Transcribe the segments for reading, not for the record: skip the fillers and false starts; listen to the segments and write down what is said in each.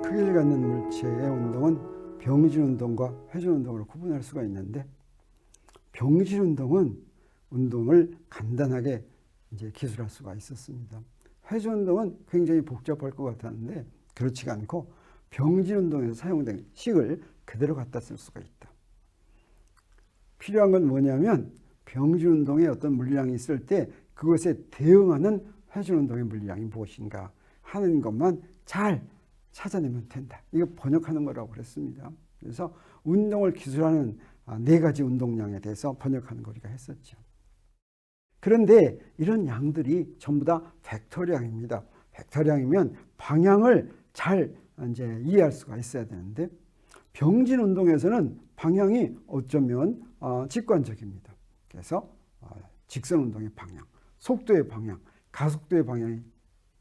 크기를 갖는 물체의 운동은 병진 운동과 회전 운동으로 구분할 수가 있는데, 병진 운동은 운동을 간단하게 이제 기술할 수가 있었습니다. 회전 운동은 굉장히 복잡할 것 같았는데 그렇지가 않고 병진 운동에서 사용된 식을 그대로 갖다 쓸 수가 있다. 필요한 건 뭐냐면 병진 운동에 어떤 물리량이 있을 때 그것에 대응하는 회전 운동의 물리량이 무엇인가 하는 것만 잘 찾아내면 된다. 이거 번역하는 거라고 그랬습니다. 그래서 운동을 기술하는 4가지 운동량에 대해서 번역하는 거 우리가 했었죠. 그런데 이런 양들이 전부 다 벡터량입니다. 벡터량이면 방향을 잘 이제 이해할 수가 있어야 되는데, 병진 운동에서는 방향이 어쩌면 직관적입니다. 그래서 직선 운동의 방향, 속도의 방향, 가속도의 방향이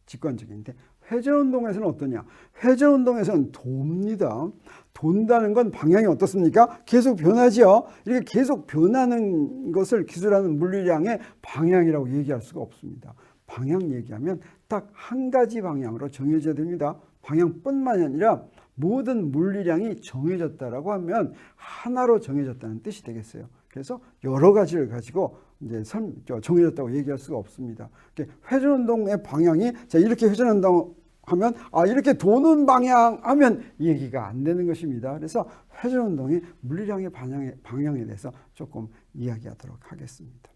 직관적인데, 회전 운동에서는 어떠냐? 회전 운동에서는 돕니다. 돈다는 건 방향이 어떻습니까? 계속 변하죠. 이렇게 계속 변하는 것을 기술하는 물리량의 방향이라고 얘기할 수가 없습니다. 방향 얘기하면 딱 한 가지 방향으로 정해져야 됩니다. 방향뿐만이 아니라 모든 물리량이 정해졌다라고 하면 하나로 정해졌다는 뜻이 되겠어요. 그래서 여러 가지를 가지고 이제 정해졌다고 얘기할 수가 없습니다. 회전 운동의 방향이 이렇게 회전 운동 하면 이렇게 도는 방향 하면 얘기가 안 되는 것입니다. 그래서 회전 운동의 물리량의 방향에 대해서 조금 이야기하도록 하겠습니다.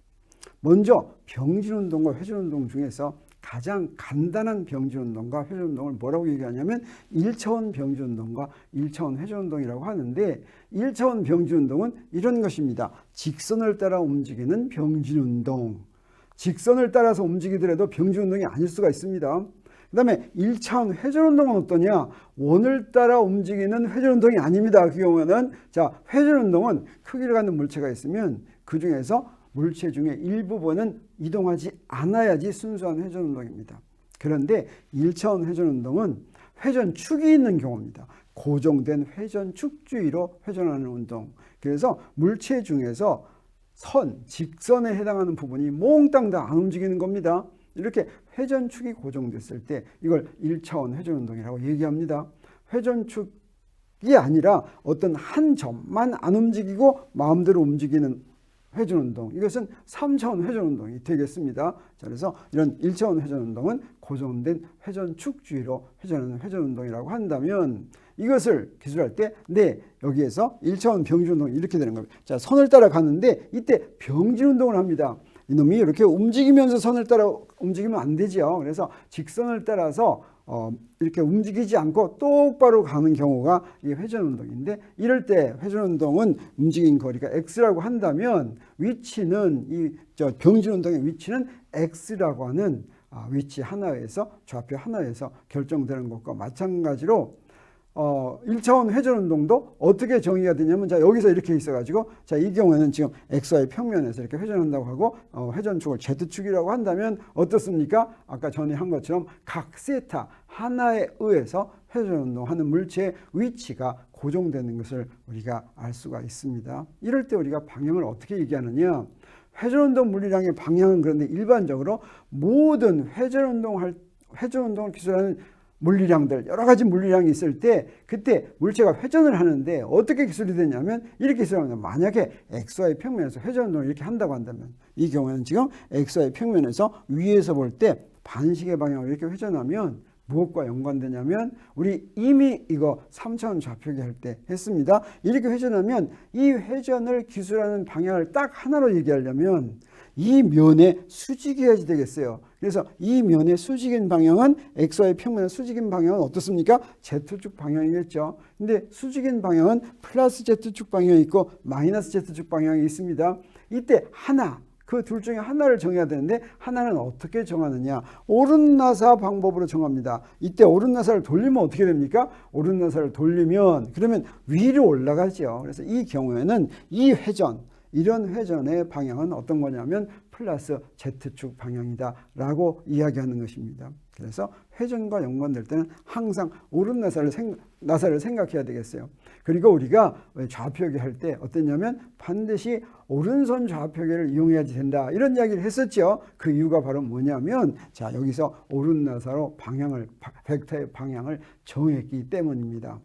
먼저 병진 운동과 회전 운동 중에서 가장 간단한 병진 운동과 회전 운동을 뭐라고 얘기하냐면 1차원 병진 운동과 1차원 회전 운동이라고 하는데, 1차원 병진 운동은 이런 것입니다. 직선을 따라 움직이는 병진 운동. 직선을 따라서 움직이더라도 병진 운동이 아닐 수가 있습니다. 그 다음에 1차원 회전 운동은 어떠냐? 원을 따라 움직이는 회전 운동이 아닙니다. 그 경우에는 회전 운동은 크기를 갖는 물체가 있으면 그 중에서 물체 중에 일부분은 이동하지 않아야지 순수한 회전 운동입니다. 그런데 1차원 회전 운동은 회전축이 있는 경우입니다. 고정된 회전축 주위로 회전하는 운동. 그래서 물체 중에서 직선에 해당하는 부분이 몽땅 다 안 움직이는 겁니다. 이렇게 회전축이 고정됐을 때 이걸 1차원 회전 운동이라고 얘기합니다. 회전축이 아니라 어떤 한 점만 안 움직이고 마음대로 움직이는 회전 운동, 이것은 3차원 회전 운동이 되겠습니다. 그래서 이런 1차원 회전 운동은 고정된 회전축 주위로 회전하는 회전 운동이라고 한다면, 이것을 기술할 때 여기에서 1차원 병진 운동이 이렇게 되는 겁니다. 선을 따라 가는데 이때 병진 운동을 합니다. 이놈이 이렇게 움직이면서 선을 따라 움직이면 안 되죠. 그래서 직선을 따라서 이렇게 움직이지 않고 똑바로 가는 경우가 이 회전 운동인데, 이럴 때 회전 운동은 움직인 거리가 x라고 한다면 위치는 병진 운동의 위치는 x라고 하는 위치 하나에서, 좌표 하나에서 결정되는 것과 마찬가지로 1차원 회전 운동도 어떻게 정의가 되냐면, 여기서 이렇게 있어가지고, 이 경우에는 지금 XY 평면에서 이렇게 회전한다고 하고, 회전축을 Z축이라고 한다면 어떻습니까? 아까 전에 한 것처럼 각 세타 하나에 의해서 회전 운동하는 물체의 위치가 고정되는 것을 우리가 알 수가 있습니다. 이럴 때 우리가 방향을 어떻게 얘기하느냐? 회전 운동 물리량의 방향은, 그런데 일반적으로 모든 회전 운동을 기술하는 물리량들, 여러 가지 물리량이 있을 때 그때 물체가 회전을 하는데 어떻게 기술이 되냐면 이렇게 기술합니다. 만약에 XY 평면에서 회전 운동을 이렇게 한다고 한다면, 이 경우에는 지금 XY 평면에서 위에서 볼 때 반시계 방향으로 이렇게 회전하면 무엇과 연관되냐면, 우리 이미 이거 3차원 좌표기 할 때 했습니다. 이렇게 회전하면 이 회전을 기술하는 방향을 딱 하나로 얘기하려면 이 면에 수직이어야지 되겠어요. 그래서 이 면의 수직인 방향은, XY 평면의 수직인 방향은 어떻습니까? Z축 방향이겠죠. 근데 수직인 방향은 플러스 Z축 방향이 있고 마이너스 Z축 방향이 있습니다. 이때 그 둘 중에 하나를 정해야 되는데, 하나는 어떻게 정하느냐? 오른나사 방법으로 정합니다. 이때 오른나사를 돌리면 어떻게 됩니까? 오른나사를 돌리면 그러면 위로 올라가죠. 그래서 이 경우에는 이런 회전의 방향은 어떤 거냐면 플러스 Z축 방향이다라고 이야기하는 것입니다. 그래서 회전과 연관될 때는 항상 오른 나사를 생각해야 되겠어요. 그리고 우리가 좌표기 할 때 어땠냐면 반드시 오른손 좌표기를 이용해야지 된다, 이런 이야기를 했었죠. 그 이유가 바로 뭐냐면, 자, 여기서 오른 나사로 벡터의 방향을 정했기 때문입니다.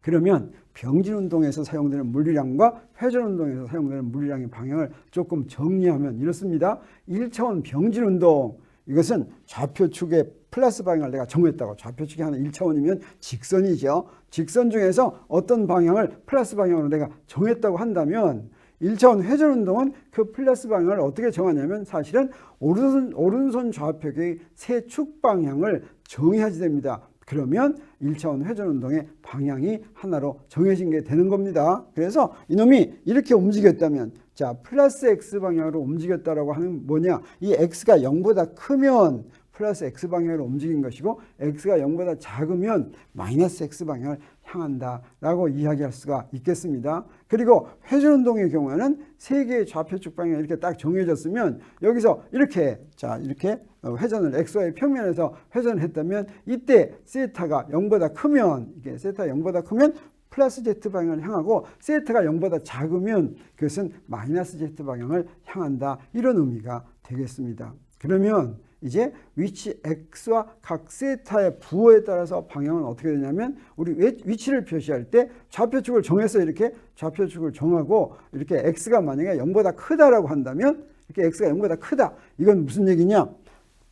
그러면 병진 운동에서 사용되는 물리량과 회전 운동에서 사용되는 물리량의 방향을 조금 정리하면 이렇습니다. 1차원 병진 운동, 이것은 좌표축의 플러스 방향을 내가 정했다고. 좌표축이 하나 1차원이면 직선이죠. 직선 중에서 어떤 방향을 플러스 방향으로 내가 정했다고 한다면, 1차원 회전 운동은 그 플러스 방향을 어떻게 정하냐면 사실은 오른손 좌표의 세축 방향을 정해야지 됩니다. 그러면 1차원 회전 운동의 방향이 하나로 정해진 게 되는 겁니다. 그래서 이놈이 이렇게 움직였다면, 자, 플러스 X 방향으로 움직였다라고 하는 뭐냐? 이 X가 0보다 크면 플러스 X 방향으로 움직인 것이고, X가 0보다 작으면 마이너스 X 방향을 향한다라고 이야기할 수가 있겠습니다. 그리고 회전 운동의 경우에는 세 개의 좌표축 방향이 이렇게 딱 정해졌으면 여기서 이렇게, 자, 이렇게 회전을 XY 평면에서 회전을 했다면, 이때 세타가 0보다 크면, 이게 세타가 0보다 크면 플러스 Z 방향을 향하고, 세타가 0보다 작으면 그것은 마이너스 Z 방향을 향한다, 이런 의미가 되겠습니다. 그러면 이제 위치 X와 각 세타의 부호에 따라서 방향은 어떻게 되냐면, 우리 위치를 표시할 때 좌표축을 정해서 이렇게 좌표축을 정하고, 이렇게 X가 만약에 0보다 크다라고 한다면, 이렇게 X가 0보다 크다, 이건 무슨 얘기냐?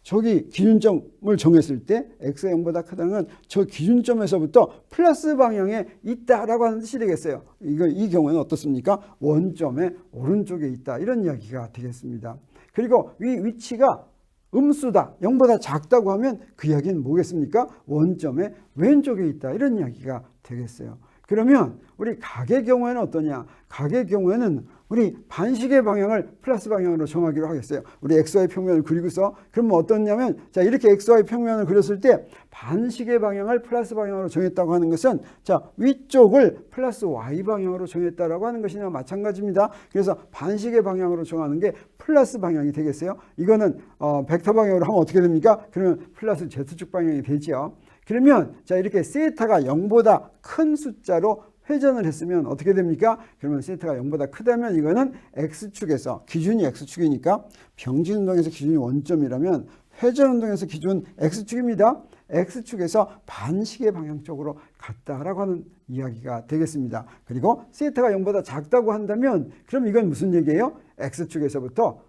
저기 기준점을 정했을 때 X가 0보다 크다는 건 저 기준점에서부터 플러스 방향에 있다라고 하는 뜻이 되겠어요. 이 경우는 어떻습니까? 원점의 오른쪽에 있다, 이런 이야기가 되겠습니다. 그리고 위치가 음수다, 0보다 작다고 하면 그 이야기는 뭐겠습니까? 원점의 왼쪽에 있다, 이런 이야기가 되겠어요. 그러면 우리 각의 경우에는 어떠냐? 각의 경우에는 우리 반시계 방향을 플러스 방향으로 정하기로 하겠어요. 우리 XY 평면을 그리고서, 그러면 어떠냐면, 자, 이렇게 XY 평면을 그렸을 때 반시계 방향을 플러스 방향으로 정했다고 하는 것은, 자, 위쪽을 플러스 Y 방향으로 정했다라고 하는 것이나 마찬가지입니다. 그래서 반시계 방향으로 정하는 게 플러스 방향이 되겠어요. 이거는 벡터 방향으로 하면 어떻게 됩니까? 그러면 플러스 Z축 방향이 되죠. 그러면 자, 이렇게 세타가 0보다 큰 숫자로 회전을 했으면 어떻게 됩니까? 그러면 세타가 0보다 크다면 이거는 X축에서, 기준이 X축이니까 병진 운동에서 기준이 원점이라면 회전 운동에서 기준 X축입니다. X축에서 반시계 방향 쪽으로 갔다라고 하는 이야기가 되겠습니다. 그리고 세타가 0보다 작다고 한다면 그럼 이건 무슨 얘기예요? X축에서부터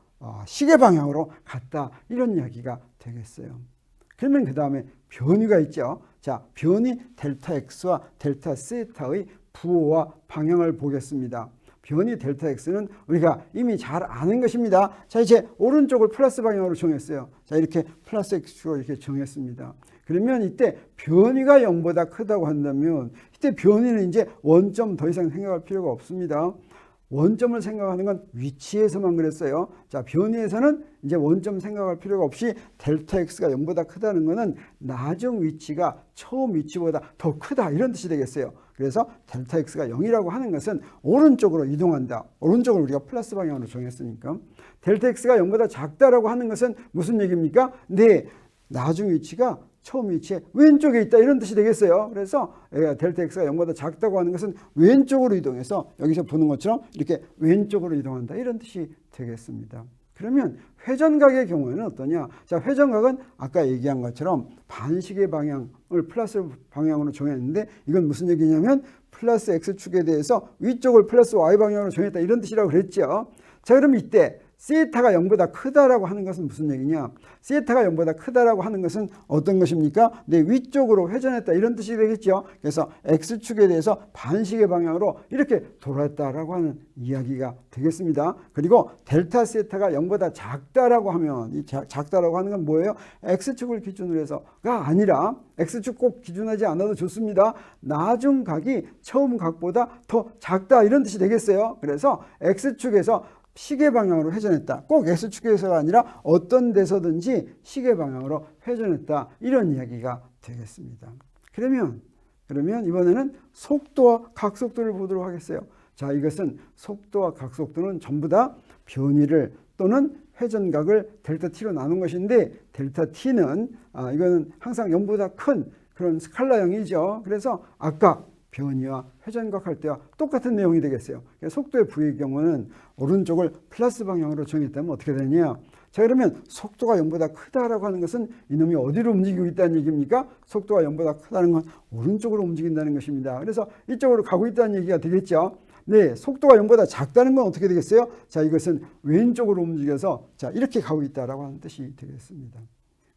시계 방향으로 갔다, 이런 이야기가 되겠어요. 그러면 그 다음에 변위가 있죠. 자, 변위 델타 X와 델타 세타의 부호와 방향을 보겠습니다. 변위 델타 X는 우리가 이미 잘 아는 것입니다. 자, 이제 오른쪽을 플러스 방향으로 정했어요. 자, 이렇게 플러스 X축으로 이렇게 정했습니다. 그러면 이때 변위가 0보다 크다고 한다면 이때 변위는 이제 원점 더 이상 생각할 필요가 없습니다. 원점을 생각하는 건 위치에서만 그랬어요. 자, 변위에서는 이제 원점 생각할 필요가 없이 델타 X가 0보다 크다는 것은 나중 위치가 처음 위치보다 더 크다, 이런 뜻이 되겠어요. 그래서 델타 X가 0이라고 하는 것은 오른쪽으로 이동한다. 오른쪽을 우리가 플러스 방향으로 정했으니까. 델타 X가 0보다 작다라고 하는 것은 무슨 얘기입니까? 네, 나중 위치가 처음 위치에 왼쪽에 있다, 이런 뜻이 되겠어요. 그래서 델타 X가 0보다 작다고 하는 것은 왼쪽으로 이동해서 여기서 보는 것처럼 이렇게 왼쪽으로 이동한다, 이런 뜻이 되겠습니다. 그러면 회전각의 경우에는 어떠냐? 자, 회전각은 아까 얘기한 것처럼 반시계 방향을 플러스 방향으로 정했는데 이건 무슨 얘기냐면 플러스 X축에 대해서 위쪽을 플러스 Y 방향으로 정했다, 이런 뜻이라고 그랬죠. 자, 그럼 이때 세타가 0보다 크다라고 하는 것은 무슨 얘기냐? 세타가 0보다 크다라고 하는 것은 어떤 것입니까? 네, 위쪽으로 회전했다, 이런 뜻이 되겠죠. 그래서 X축에 대해서 반시계 방향으로 이렇게 돌았다라고 하는 이야기가 되겠습니다. 그리고 델타 세타가 0보다 작다라고 하면, 이 작다라고 하는 건 뭐예요? X축을 기준으로 해서가 아니라, X축 꼭 기준하지 않아도 좋습니다. 나중 각이 처음 각보다 더 작다, 이런 뜻이 되겠어요. 그래서 X축에서 시계 방향으로 회전했다. 꼭 X축에서가 아니라 어떤 데서든지 시계 방향으로 회전했다, 이런 이야기가 되겠습니다. 그러면 이번에는 속도와 각속도를 보도록 하겠어요. 자, 이것은 속도와 각속도는 전부 다 변위를 또는 회전각을 델타 t로 나눈 것인데 델타 t는 이거는 항상 0보다 큰 그런 스칼라형이죠. 그래서 아까 변이와 회전각 할 때와 똑같은 내용이 되겠어요. 속도의 부의 경우는 오른쪽을 플러스 방향으로 정했다면 어떻게 되냐. 자, 그러면 속도가 0보다 크다라고 하는 것은 이놈이 어디로 움직이고 있다는 얘기입니까? 속도가 0보다 크다는 건 오른쪽으로 움직인다는 것입니다. 그래서 이쪽으로 가고 있다는 얘기가 되겠죠. 네, 속도가 0보다 작다는 건 어떻게 되겠어요? 자, 이것은 왼쪽으로 움직여서 자, 이렇게 가고 있다라고 하는 뜻이 되겠습니다.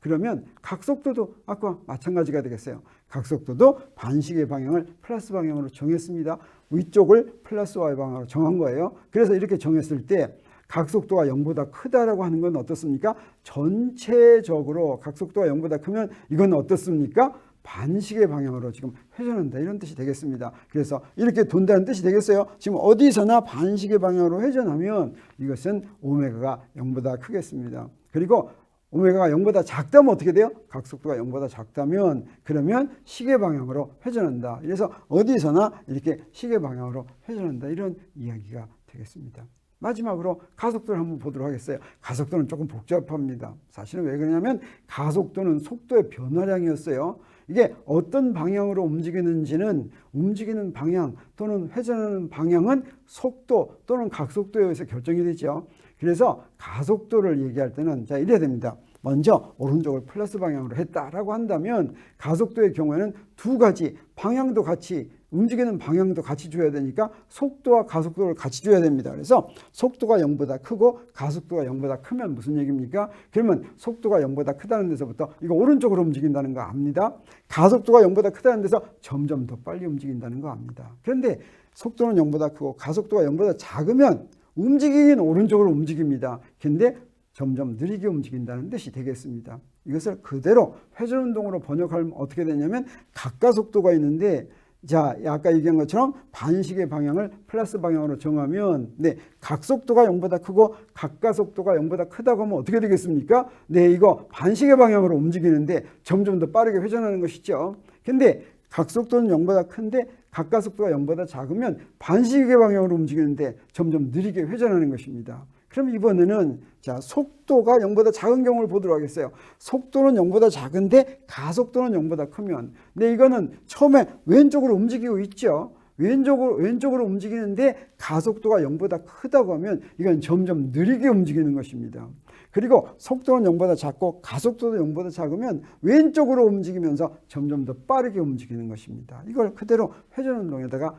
그러면 각속도도 아까 마찬가지가 되겠어요. 각속도도 반시계 방향을 플러스 방향으로 정했습니다. 위쪽을 플러스 Y 방향으로 정한 거예요. 그래서 이렇게 정했을 때 각속도가 0보다 크다라고 하는 건 어떻습니까? 전체적으로 각속도가 0보다 크면 이건 어떻습니까? 반시계 방향으로 지금 회전한다 이런 뜻이 되겠습니다. 그래서 이렇게 돈다는 뜻이 되겠어요. 지금 어디서나 반시계 방향으로 회전하면 이것은 오메가가 0보다 크겠습니다. 그리고 오메가가 0보다 작다면 어떻게 돼요? 각속도가 0보다 작다면 그러면 시계 방향으로 회전한다. 그래서 어디서나 이렇게 시계 방향으로 회전한다. 이런 이야기가 되겠습니다. 마지막으로 가속도를 한번 보도록 하겠어요. 가속도는 조금 복잡합니다. 사실은 왜 그러냐면 가속도는 속도의 변화량이었어요. 이게 어떤 방향으로 움직이는지는 움직이는 방향 또는 회전하는 방향은 속도 또는 각속도에 의해서 결정이 되죠. 그래서 가속도를 얘기할 때는 자 이래야 됩니다. 먼저 오른쪽을 플러스 방향으로 했다라고 한다면 가속도의 경우에는 두 가지 방향도 같이 움직이는 방향도 같이 줘야 되니까 속도와 가속도를 같이 줘야 됩니다. 그래서 속도가 0보다 크고 가속도가 0보다 크면 무슨 얘기입니까? 그러면 속도가 0보다 크다는 데서부터 이거 오른쪽으로 움직인다는 거 압니다. 가속도가 0보다 크다는 데서 점점 더 빨리 움직인다는 거 압니다. 그런데 속도는 0보다 크고 가속도가 0보다 작으면 움직이긴 오른쪽으로 움직입니다. 근데 점점 느리게 움직인다는 뜻이 되겠습니다. 이것을 그대로 회전운동으로 번역하면 어떻게 되냐면 각가속도가 있는데 자, 아까 얘기한 것처럼 반시계 방향을 플러스 방향으로 정하면 네, 각속도가 0보다 크고 각가속도가 0보다 크다고 하면 어떻게 되겠습니까? 네, 이거 반시계 방향으로 움직이는데 점점 더 빠르게 회전하는 것이죠. 근데 각속도는 0보다 큰데 각가속도가 0보다 작으면 반시계 방향으로 움직이는데 점점 느리게 회전하는 것입니다. 그럼 이번에는 자 속도가 0보다 작은 경우를 보도록 하겠어요. 속도는 0보다 작은데 가속도는 0보다 크면 근데 이거는 처음에 왼쪽으로 움직이고 있죠. 왼쪽으로 움직이는데 가속도가 0보다 크다고 하면 이건 점점 느리게 움직이는 것입니다. 그리고 속도는 0보다 작고 가속도도 0보다 작으면 왼쪽으로 움직이면서 점점 더 빠르게 움직이는 것입니다. 이걸 그대로 회전운동에다가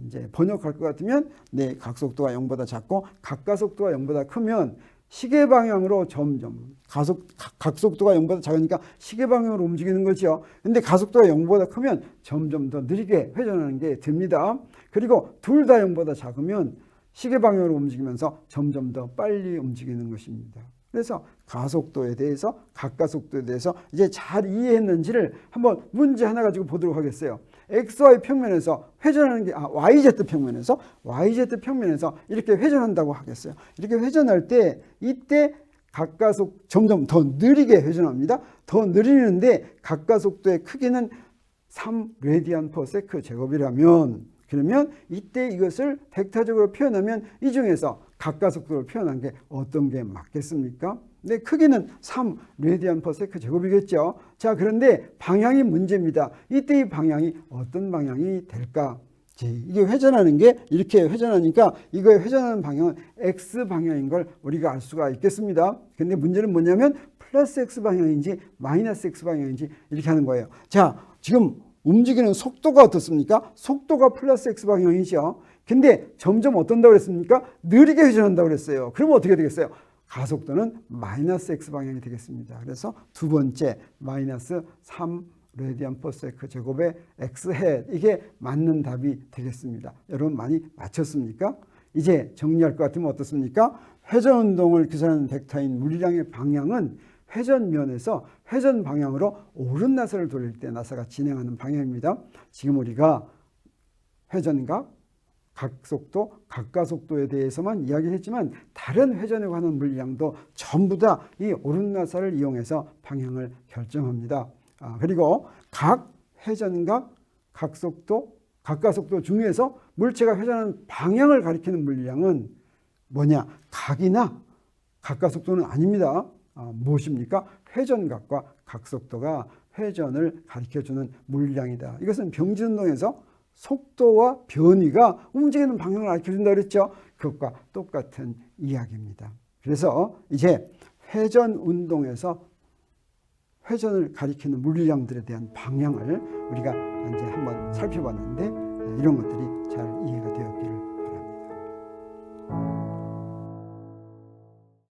이제 번역할 것 같으면 네, 각속도가 0보다 작고 각가속도가 0보다 크면 시계 방향으로 점점 각속도가 0보다 작으니까 시계 방향으로 움직이는 거죠. 근데 가속도가 0보다 크면 점점 더 느리게 회전하는 게 됩니다. 그리고 둘 다 0보다 작으면 시계 방향으로 움직이면서 점점 더 빨리 움직이는 것입니다. 그래서 가속도에 대해서 각가속도에 대해서 이제 잘 이해했는지를 한번 문제 하나 가지고 보도록 하겠어요. XY 평면에서 회전하는 게 YZ 평면에서 이렇게 회전한다고 하겠어요. 이렇게 회전할 때 이때 각가속 점점 더 느리게 회전합니다. 더 느리는데 각가속도의 크기는 3라디안/세컨드 제곱이라면 그러면 이때 이것을 벡터적으로 표현하면 이 중에서 각가속도를 표현한 게 어떤 게 맞겠습니까? 네, 크기는 3라디안/세컨드 제곱이겠죠. 자, 그런데 방향이 문제입니다. 이때 이 방향이 어떤 방향이 될까? 이게 회전하는 게 이렇게 회전하니까 이거의 회전하는 방향은 X 방향인 걸 우리가 알 수가 있겠습니다. 근데 문제는 뭐냐면 플러스 X 방향인지 마이너스 X 방향인지 이렇게 하는 거예요. 자, 지금 움직이는 속도가 어떻습니까? 속도가 플러스 X 방향이죠. 근데 점점 어떤다고 그랬습니까? 느리게 회전한다고 그랬어요. 그러면 어떻게 되겠어요? 가속도는 마이너스 X 방향이 되겠습니다. 그래서 두 번째 마이너스 3라디안/세컨드 제곱의 X 햇 이게 맞는 답이 되겠습니다. 여러분 많이 맞췄습니까? 이제 정리할 것 같으면 어떻습니까? 회전운동을 기사하는 벡터인 물량의 방향은 회전면에서 회전 방향으로 오른나사를 돌릴 때 나사가 진행하는 방향입니다. 지금 우리가 회전각, 각속도, 각가속도에 대해서만 이야기했지만 다른 회전에 관한 물량도 전부 다 이 오른나사를 이용해서 방향을 결정합니다. 그리고 각 회전각, 각속도, 각가속도 중에서 물체가 회전하는 방향을 가리키는 물량은 뭐냐? 각이나 각가속도는 아닙니다. 무엇입니까? 회전각과 각속도가 회전을 가리켜주는 물량이다. 이것은 병진운동에서 속도와 변위가 움직이는 방향을 가르쳐준다 그랬죠. 그것과 똑같은 이야기입니다. 그래서 이제 회전 운동에서 회전을 가리키는 물량들에 대한 방향을 우리가 이제 한번 살펴봤는데 이런 것들이 잘 이해가